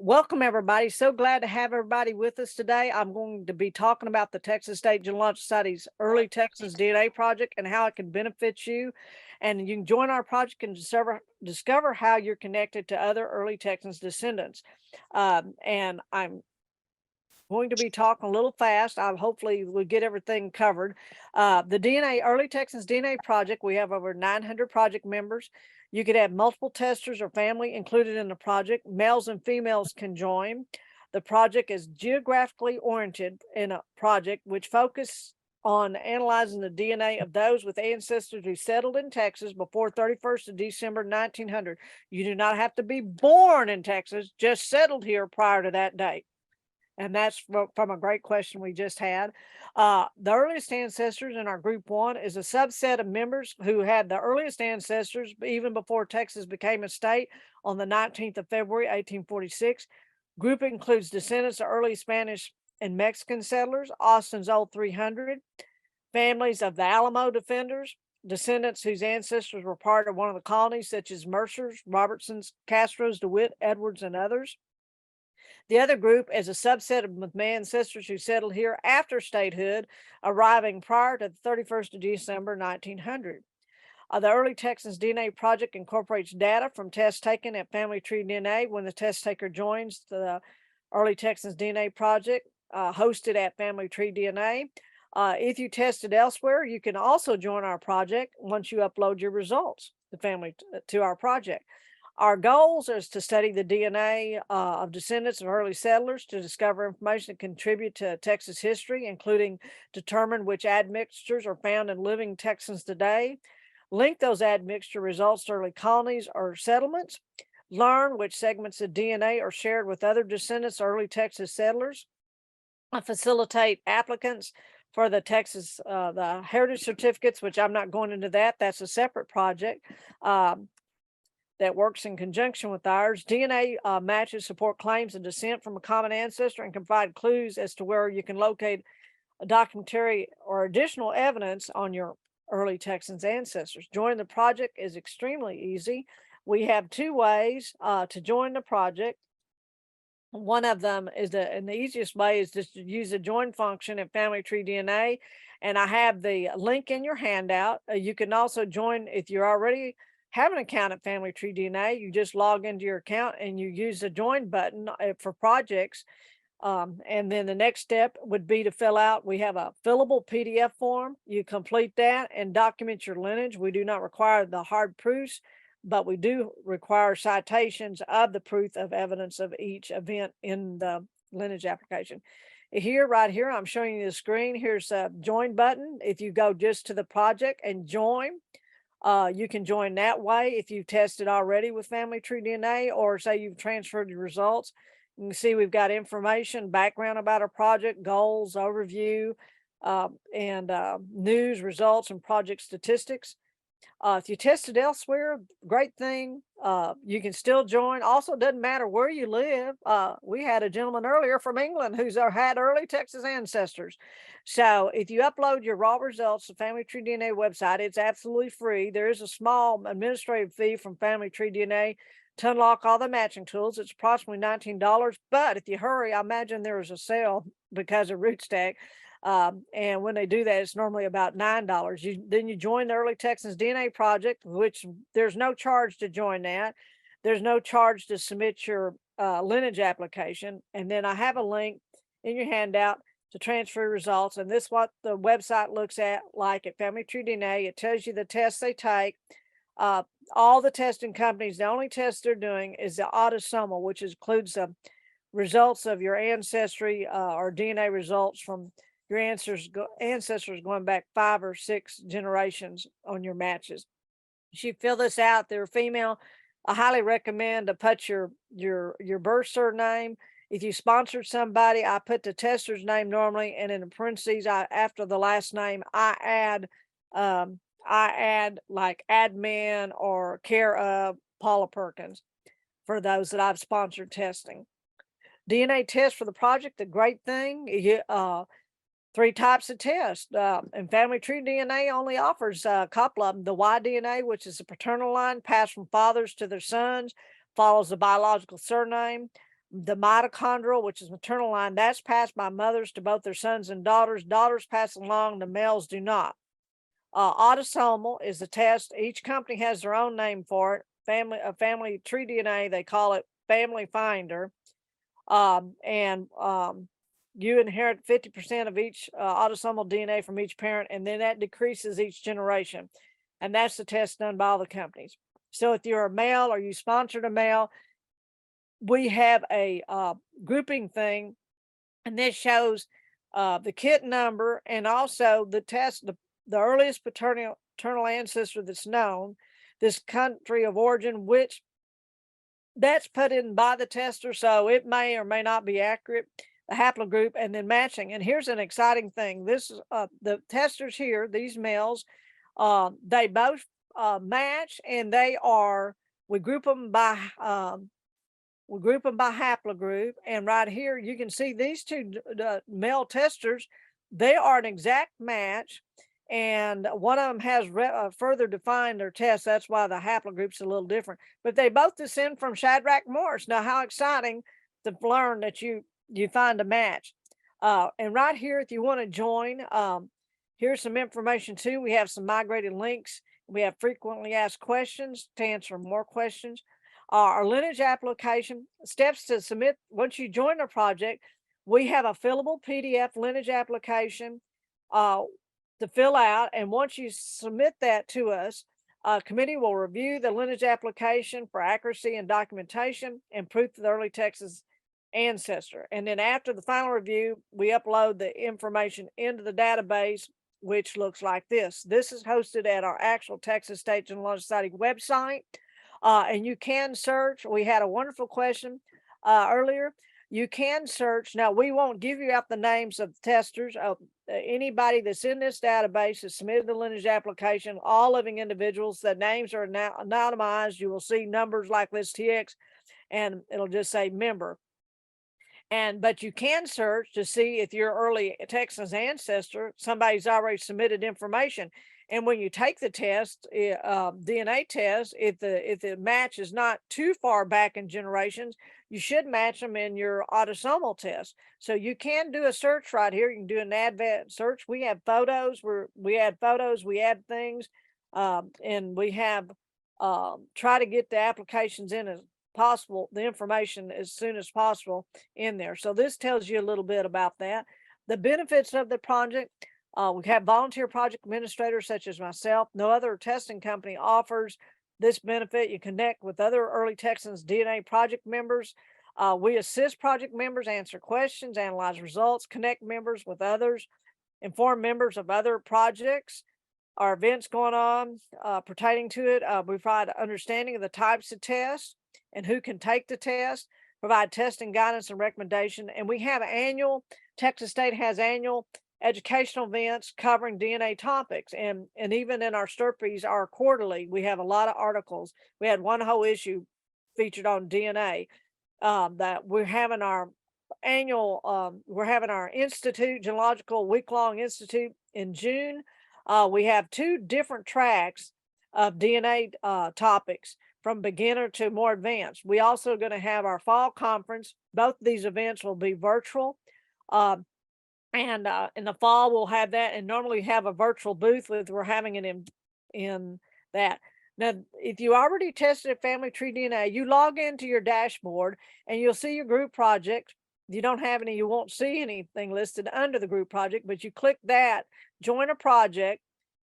Welcome, everybody. So glad to have everybody with us today. I'm going to be talking about the Texas State Geological Society's Early Texans DNA project and how it can benefit you. And you can join our project and discover how you're connected to other early Texans descendants. And I'm going to be talking a little fast. I hopefully will get everything covered. The Early Texans DNA project, we have over 900 project members. You could have multiple testers or family included in the project. Males and females can join. The project is geographically oriented in a project which focus on analyzing the DNA of those with ancestors who settled in Texas before 31st of December 1900. You do not have to be born in Texas, just settled here prior to that date. And that's from a great question we just had. The earliest ancestors in our group one is a subset of members who had the earliest ancestors even before Texas became a state on the 19th of February, 1846. Group includes descendants of early Spanish and Mexican settlers, Austin's Old 300, families of the Alamo defenders, descendants whose ancestors were part of one of the colonies, such as Mercers, Robertsons, Castros, DeWitt, Edwards, and others. The other group is a subset of my ancestors who settled here after statehood, arriving prior to the 31st of December 1900. The Early Texans DNA Project incorporates data from tests taken at Family Tree DNA when the test taker joins the Early Texans DNA Project, hosted at Family Tree DNA. If you tested elsewhere, you can also join our project once you upload your results to our project. Our goals is to study the DNA of descendants of early settlers to discover information that contribute to Texas history, including determine which admixtures are found in living Texans today, link those admixture results to early colonies or settlements, learn which segments of DNA are shared with other descendants of early Texas settlers, facilitate applicants for the heritage certificates, which I'm not going into that. That's a separate project. That works in conjunction with ours. DNA matches support claims of descent from a common ancestor and can provide clues as to where you can locate a documentary or additional evidence on your early Texans ancestors. Joining the project is extremely easy. We have two ways to join the project. One of them is and the easiest way is just to use the join function at Family Tree DNA. And I have the link in your handout. You can also join if you're already have an account at Family Tree DNA. You just log into your account and you use the join button for projects. And then the next step would be to fill out. We have a fillable PDF form. You complete that and document your lineage. We do not require the hard proofs, but we do require citations of the proof of evidence of each event in the lineage application. Right here, I'm showing you the screen. Here's a join button. If you go just to the project and join, you can join that way if you've tested already with Family Tree DNA, or say you've transferred your results. You can see we've got information, background about our project, goals, overview, and news, results, and project statistics. If you tested elsewhere, great thing. You can still join. Also, doesn't matter where you live. We had a gentleman earlier from England who's had early Texas ancestors. So if you upload your raw results to Family Tree DNA website, it's absolutely free. There is a small administrative fee from Family Tree DNA to unlock all the matching tools. It's approximately $19. But if you hurry, I imagine there is a sale because of Rootstack. And when they do that, it's normally about $9. Then you join the Early Texans DNA Project, which there's no charge to join that. There's no charge to submit your lineage application. And then I have a link in your handout to transfer results. And this is what the website looks like at Family Tree DNA. It tells you the tests they take. All the testing companies, the only test they're doing is the autosomal, which includes the results of your ancestry or DNA results from your ancestors going back 5 or 6 generations on your matches. If you fill this out, they're female. I highly recommend to put your birth surname. If you sponsored somebody, I put the tester's name normally, and in the parentheses, after the last name, I add like admin or care of Paula Perkins for those that I've sponsored testing. DNA test for the project. The great thing, Three types of tests, and family tree DNA only offers a couple of them. The Y-DNA, which is the paternal line passed from fathers to their sons, follows the biological surname. The mitochondrial, which is maternal line, that's passed by mothers to both their sons and daughters. Daughters pass along, the males do not. Autosomal is the test. Each company has their own name for it. Family tree DNA, they call it Family Finder. You inherit 50% of each autosomal DNA from each parent, and then that decreases each generation. And that's the test done by all the companies. So if you're a male or you sponsored a male, we have a grouping thing, and this shows the kit number and also the test, the earliest paternal ancestor that's known, this country of origin, which that's put in by the tester, so it may or may not be accurate, the haplogroup, and then matching. And here's an exciting thing. This is the testers here, these males, they both match, and we group them by haplogroup. And right here you can see these two male testers, they are an exact match, and one of them has further defined their test. That's why the haplogroup's a little different, but they both descend from Shadrach Morris. Now, how exciting to learn that you find a match. And right here, if you want to join, here's some information too. We have some migrated links. We have frequently asked questions to answer more questions. Our lineage application steps to submit. Once you join the project, we have a fillable PDF lineage application to fill out. And once you submit that to us, a committee will review the lineage application for accuracy and documentation and proof of the early Texas ancestor. And then after the final review, we upload the information into the database, which looks like this. This is hosted at our actual Texas State Genealogical Society website. And you can search. We had a wonderful question earlier. You can search. Now, we won't give you out the names of the testers. Anybody that's in this database has submitted the lineage application, all living individuals. The names are now anonymized. You will see numbers like this TX, and it'll just say member. But you can search to see if your early Texas ancestor, somebody's already submitted information. And when you take the test, DNA test, if the match is not too far back in generations, you should match them in your autosomal test. So you can do a search right here. You can do an advanced search. We have photos we add photos, we add things, and we have try to get the applications in as possible, the information as soon as possible in there. So this tells you a little bit about that. The benefits of the project. We have volunteer project administrators such as myself. No other testing company offers this benefit. You connect with other early Texans DNA project members. We assist project members, answer questions, analyze results, connect members with others, inform members of other projects or events going on pertaining to it. We provide understanding of the types of tests and who can take the test, provide testing guidance and recommendation. And we have Texas State has annual educational events covering DNA topics. And even in our Sturpees, our quarterly, we have a lot of articles. We had one whole issue featured on DNA. That we're having our annual, we're having our institute, genealogical week-long institute in June. We have 2 different tracks of DNA topics from beginner to more advanced. We also going to have our fall conference. Both of these events will be virtual. And in the fall, we'll have that, and normally have a virtual booth we're having it in that. Now, if you already tested Family Tree DNA, you log into your dashboard and you'll see your group project. If you don't have any, you won't see anything listed under the group project, but you click that, join a project,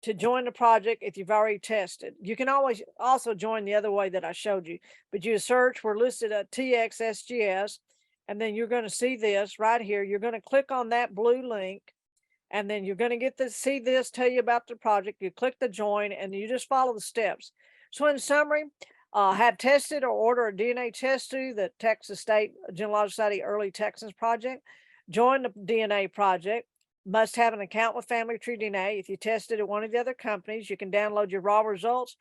to join the project if you've already tested. You can always also join the other way that I showed you, but you search, we're listed at TXSGS. And then you're going to see this right here. You're going to click on that blue link, and then you're going to get to see this, tell you about the project. You click the join, and you just follow the steps. So in summary, have tested or order a DNA test through the Texas State Genealogical Society Early Texans Project. Join the DNA project. Must have an account with Family Tree DNA. If you tested at one of the other companies, you can download your raw results,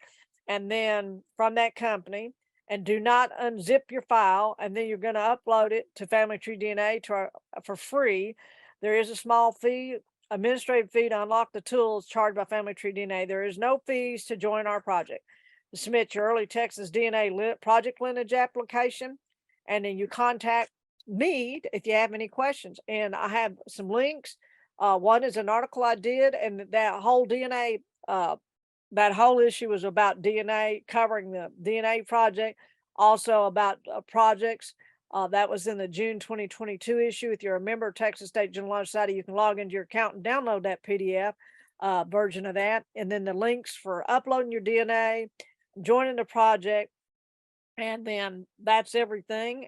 and then from that company. And do not unzip your file, and then you're going to upload it to Family Tree DNA for free. There is a small fee, administrative fee to unlock the tools charged by Family Tree DNA. There is no fees to join our project. To submit your early Texas DNA project lineage application, and then you contact me if you have any questions. And I have some links. One is an article I did, and that whole DNA, that whole issue was about DNA, covering the DNA project, also about projects. That was in the June 2022 issue. If you're a member of Texas State Genealogical Society, you can log into your account and download that PDF version of that. And then the links for uploading your DNA, joining the project, and then that's everything.